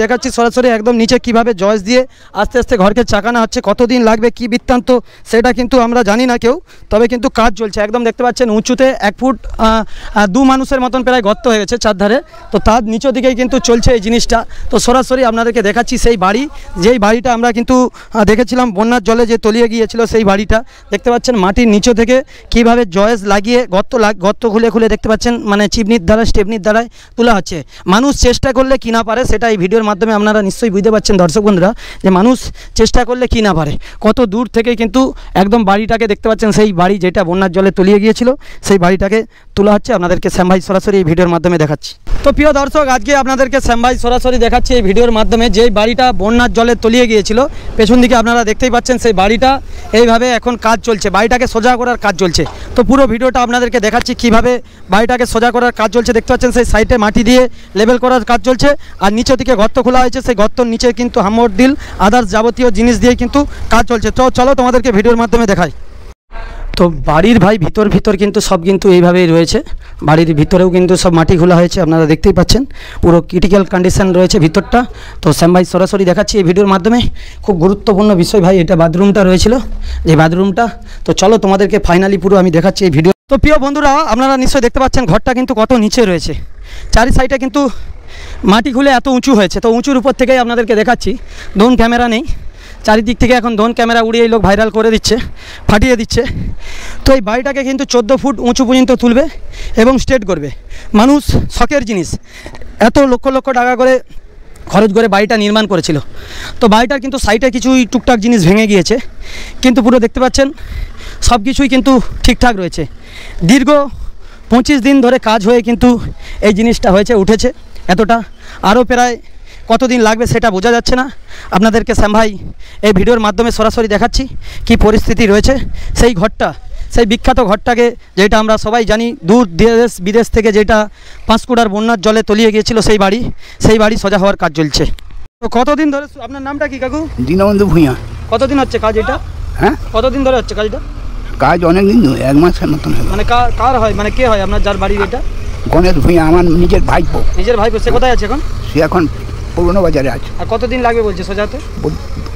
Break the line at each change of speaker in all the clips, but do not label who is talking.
দেখাচ্ছি সরাসরি একদম নিচে কিভাবে জয়েস দিয়ে আস্তে আস্তে ঘরকে চাকানো হচ্ছে। কতদিন লাগবে কি বৃত্তান্ত সেটা কিন্তু আমরা জানি না কেউ, তবে কিন্তু কাজ চলছে। একদম দেখতে পাচ্ছেন উঁচুতে 1 ফুট 2 মানুষের মতন প্রায় গর্ত হয়ে গেছে চারধারে, তো তার নিচের দিকেই কিন্তু চলছে এই জিনিসটা। তো সরাসরি আপনাদেরকে দেখাচ্ছি সেই বাড়ি, যেই বাড়িটা আমরা কিন্তু দেখেছিলাম বন্যার জলে যে তলিয়ে গিয়েছিল, সেই বাড়িটা দেখতে পাচ্ছেন মাটির নিচে থেকে কিভাবে জয়েস লাগিয়ে গর্ত খুলে খুলে দেখতে পাচ্ছেন, মানে চিমনির দ্বারা স্টেপনির দ্বারাই তোলা হচ্ছে। মানুষ চেষ্টা করলে কি না পারে সেটা এই ভিডিওর মাধ্যমে আপনারা নিশ্চয়ই বুঝতে পারছেন দর্শক বন্ধুরা, যে মানুষ চেষ্টা করলে কি না পারে। কত দূর থেকে কিন্তু একদম বাড়িটাকে দেখতে পাচ্ছেন, সেই বাড়ি যেটা বন্যার জলে তলিয়ে গিয়েছিল সেই বাড়িটাকে তোলা হচ্ছে। আপনাদেরকে শ্যাম ভাই সরাসরি এই ভিডিওর মাধ্যমে দেখাচ্ছি। তো প্রিয় দর্শক, আজকে আপনাদেরকে শ্যাম ভাই সরাসরি দেখাচ্ছি এই ভিডিওর মাধ্যমে যেই বাড়িটা বন্যার জলে তলিয়ে গিয়েছিল। পেছন দিকে আপনারা দেখতেই পাচ্ছেন সেই বাড়িটা এইভাবে এখন কাজ চলছে, বাড়িটাকে সোজা করার কাজ চলছে। তো পুরো ভিডিওটা আপনাদেরকে দেখাচ্ছি কিভাবে বাড়িটাকে সোজা করার কাজ চলছে। দেখতে পাচ্ছেন সেই সাইডে মাটি দিয়ে লেভেল করার কাজ চলছে, আর নিচের দিকে গর্ত খোলা হয়েছে, সেই গর্তর নিচে কিন্তু হামর দিল আদার্স যাবতীয় জিনিস দিয়ে কিন্তু কাজ চলছে। তো চলো তোমাদেরকে ভিডিওর মাধ্যমে দেখাই। তো বাড়ির ভাই ভিতর কিন্তু সব কিন্তু এইভাবেই রয়েছে, বাড়ির ভিতরেও কিন্তু সব মাটি খোলা হয়েছে, আপনারা দেখতেই পাচ্ছেন পুরো ক্রিটিক্যাল কন্ডিশন রয়েছে ভিতরটা। তো শ্যাম ভাই সরাসরি দেখাচ্ছি এই ভিডিওর মাধ্যমে। খুব গুরুত্বপূর্ণ বিষয় ভাই, এটা বাথরুমটা রয়েছিল, যে বাথরুমটা। তো চলো তোমাদেরকে ফাইনালি পুরো আমি দেখাচ্ছি এই ভিডিও। তো প্রিয় বন্ধুরা, আপনারা নিশ্চয়ই দেখতে পাচ্ছেন ঘরটা কিন্তু কত নিচে রয়েছে, চারি সাইডে কিন্তু মাটি খুলে এত উঁচু হয়েছে। তো উঁচুর উপর থেকেই আপনাদেরকে দেখাচ্ছি, ড্রোন ক্যামেরা নেই, চারিদিক থেকে এখন ড্রোন ক্যামেরা উড়িয়ে এই লোক ভাইরাল করে দিচ্ছে, ফাটিয়ে দিচ্ছে। তো এই বাড়িটাকে কিন্তু 14 ফুট উঁচু পর্যন্ত তুলবে এবং স্ট্রেট করবে। মানুষ শখের জিনিস, এত লক্ষ লক্ষ টাকা করে খরচ করে বাড়িটা নির্মাণ করেছিল। তো বাড়িটার কিন্তু সাইডে কিছুই টুকটাক জিনিস ভেঙে গিয়েছে, কিন্তু পুরো দেখতে পাচ্ছেন সব কিছুই কিন্তু ঠিকঠাক রয়েছে। দীর্ঘ 25 দিন ধরে কাজ হয়ে কিন্তু এই জিনিসটা হয়েছে, উঠেছে এতটা। আরও প্রায় কতদিন লাগবে সেটা বোঝা যাচ্ছে না। আপনাদেরকে শ্যাম ভাই এই ভিডিওর মাধ্যমে সরাসরি দেখাচ্ছি কি পরিস্থিতি রয়েছে। সেই ঘরটা, সেই বিখ্যাত ঘরটাকে যেটা আমরা সবাই জানি, দূর দেশ বিদেশ থেকে যেটা পাঁশকুড়ার বন্যার জলে তলিয়ে গিয়েছিল, সেই বাড়ি সোজা হওয়ার কাজ চলছে। তো কতদিন ধরে, আপনার নামটা কি কাকু?
দীনবন্ধু ভূঁইয়া।
কতদিন হচ্ছে কাজ এটা?
হ্যাঁ,
কতদিন ধরে হচ্ছে কাজটা?
কাজ অনেক দিন, 1 মাসের মতন।
মানে কার হয়, মানে কে হয় আপনার যার বাড়ি এটা?
গণেশ ভূঁইয়া, আমার নিজের ভাইপো।
নিজের ভাইপো? সে কোথায় আছে এখন?
সে এখন পুরনো বাজারে আছে।
আর কতদিন লাগবে বলছে সোজাতে?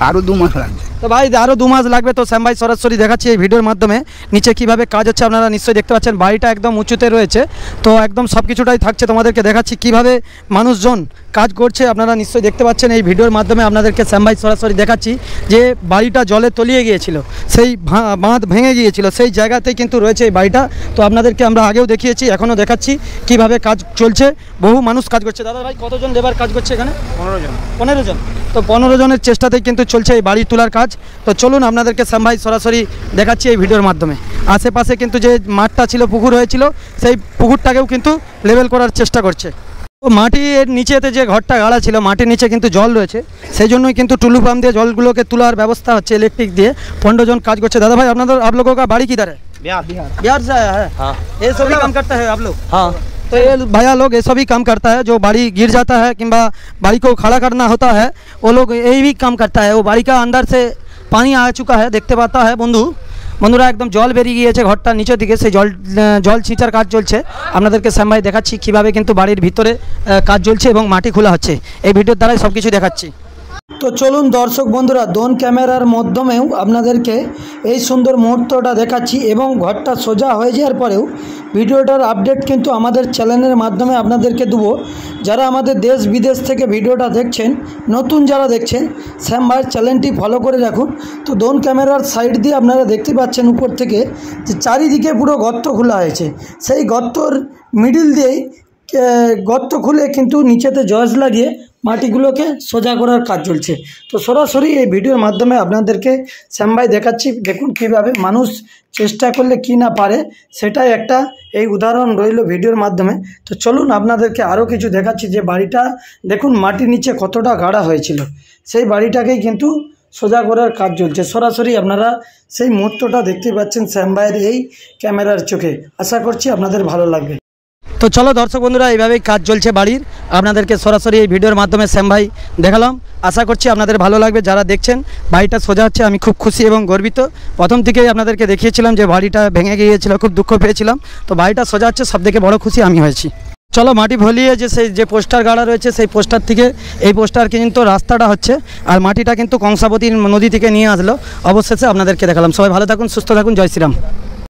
আরও 2 মাস লাগবে।
তো ভাই আরও 2 মাস লাগবে। তো শ্যাম ভাই সরাসরি দেখাচ্ছি এই ভিডিওর মাধ্যমে নিচে কিভাবে কাজ হচ্ছে। আপনারা নিশ্চয়ই দেখতে পাচ্ছেন বাড়িটা একদম উঁচুতে রয়েছে, তো একদম সব কিছুটাই থাকছে। তোমাদেরকে দেখাচ্ছি কিভাবে মানুষজন কাজ করছে, আপনারা নিশ্চয়ই দেখতে পাচ্ছেন এই ভিডিওর মাধ্যমে। আপনাদেরকে শ্যাম ভাই সরাসরি দেখাচ্ছি যে বাড়িটা জলে তলিয়ে গিয়েছিল, সেই বাঁধ ভেঙে গিয়েছিল, সেই জায়গাতেই কিন্তু রয়েছে এই বাড়িটা। তো আপনাদেরকে আমরা আগেও দেখিয়েছি, এখনও দেখাচ্ছি কিভাবে কাজ চলছে। বহু মানুষ কাজ করছে। দাদা ভাই কতজন লেবার কাজ করছে এখানে? 15 জন। তো 15 জনের চেষ্টাতেই কিন্তু চলছে এই বাড়ি তোলার কাজ। তো চলুন আপনাদেরকে শ্যাম ভাই সরাসরি দেখাচ্ছি এই ভিডিওর মাধ্যমে। আশেপাশে কিন্তু যে মাঠটা ছিল, পুকুর হয়েছিল, সেই পুকুরটাকেও কিন্তু লেভেল করার চেষ্টা করছে। তো মাটির নিচেতে যে ঘরটা গাড়া ছিল, মাটির নিচে কিন্তু জল রয়েছে, সেই জন্যই কিন্তু টুলু পাম্প দিয়ে জলগুলোকে তোলার ব্যবস্থা হচ্ছে, ইলেকট্রিক দিয়ে। 15 জন কাজ করছে। दादा भाई आप लोगों का बाड़ी किधर है? बिहार से आया है। हाँ, ये सभी काम करता है आप लोग? हाँ। तो ये भैया लोग ये सभी काम करता है, जो बाड़ी गिर जाता है किंबा बाड़ी को खड़ा करना होता है, वो लोग यही भी काम करता है। वो बाड़ी का अंदर से पानी आ चुका है, देखते पाता है বন্ধুরা একদম জল বেরিয়ে গিয়েছে ঘরটার নিচের দিকে, সেই জল ছিঁচার কাজ চলছে। আপনাদেরকে শ্যাম ভাই দেখাচ্ছি কীভাবে কিন্তু বাড়ির ভিতরে কাজ চলছে এবং মাটি খোলা হচ্ছে। এই ভিডিওর দ্বারাই সব কিছু দেখাচ্ছি। তো চলুন দর্শক বন্ধুরা, ড্রোন ক্যামেরার মাধ্যমেও আপনাদেরকে এই সুন্দর মুহূর্তটা দেখাচ্ছি, এবং ঘরটা সোজা হয়ে যাওয়ার পরেও ভিডিওটার আপডেট কিন্তু আমাদের চ্যানেলের মাধ্যমে আপনাদেরকে দেবো। যারা আমাদের দেশ বিদেশ থেকে ভিডিওটা দেখছেন, নতুন যারা দেখছেন, শ্যাম ভাইয়ের চ্যানেলটি ফলো করে রাখুন। তো ড্রোন ক্যামেরার সাইড দিয়ে আপনারা দেখতে পাচ্ছেন উপর থেকে যে চারিদিকে পুরো গর্ত খোলা হয়েছে, সেই গর্তর মিডিল দিয়েই গর্ত খুলে কিন্তু নিচেতে জয়েস লাগিয়ে মাটিগুলোকে সোজা করার কাজ চলছে। তো সরাসরি এই ভিডিওর মাধ্যমে আপনাদেরকে শ্যাম ভাই দেখাচ্ছি, দেখুন কীভাবে মানুষ চেষ্টা করলে কি না পারে, সেটাই একটা এই উদাহরণ রইল ভিডিওর মাধ্যমে। তো চলুন আপনাদেরকে আরও কিছু দেখাচ্ছি, যে বাড়িটা দেখুন মাটির নিচে কতটা গাড়া হয়েছিল, সেই বাড়িটাকেই কিন্তু সোজা করার কাজ চলছে। সরাসরি আপনারা সেই মুহূর্তটা দেখতে পাচ্ছেন শ্যাম ভাইয়ের এই ক্যামেরার চোখে। আশা করছি আপনাদের ভালো লাগবে। তো চলো দর্শক বন্ধুরা, এইভাবেই কাজ চলছে বাড়ির, আপনাদেরকে সরাসরি এই ভিডিওর মাধ্যমে শ্যাম ভাই দেখালাম। আশা করছি আপনাদের ভালো লাগবে। যারা দেখছেন বাড়িটা সোজা হচ্ছে, আমি খুব খুশি এবং গর্বিত। প্রথম থেকেই আপনাদেরকে দেখিয়েছিলাম যে বাড়িটা ভেঙে গিয়েছিল, খুব দুঃখ পেয়েছিলাম। তো বাড়িটা সোজা হচ্ছে, সব থেকে বড় খুশি আমি হয়েছি। চলো মাটি ভলিয়ে যে সেই যে পোস্টার গাড়া রয়েছে সেই পোস্টার থেকে এই পোস্টার কিন্তু রাস্তাটা হচ্ছে, আর মাটিটা কিন্তু কংসাবতী নদী থেকে নিয়ে আসলো। অবশেষে আপনাদেরকে দেখালাম। সবাই ভালো থাকুন, সুস্থ থাকুন, জয় শ্রীরাম।